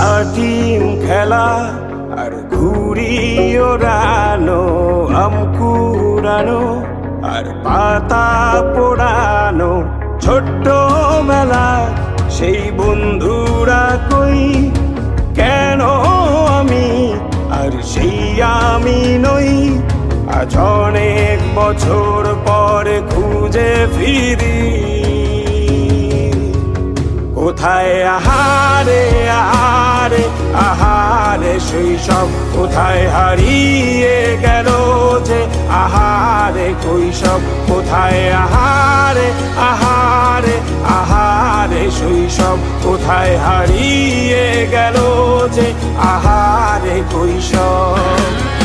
লাটিম খেলা আর ঘুড়ি ওড়ানো, আম কুড়ানো আর পাতা পোড়ানো, ছোট্টবেলা সেই বন্ধুরা কই, কেন আমি আর সেই আমি নই। আজ অনেক বছর পরে খুঁজে ফিরি, কোথায় আহারে আহারে আহারে শৈশব, কোথায় হারিয়ে গেল যে আহারে কৈশব, কোথায় আহারে আহারে আহারে শৈশব, কোথায় হারিয়ে গেল যে আহারে কৈশব।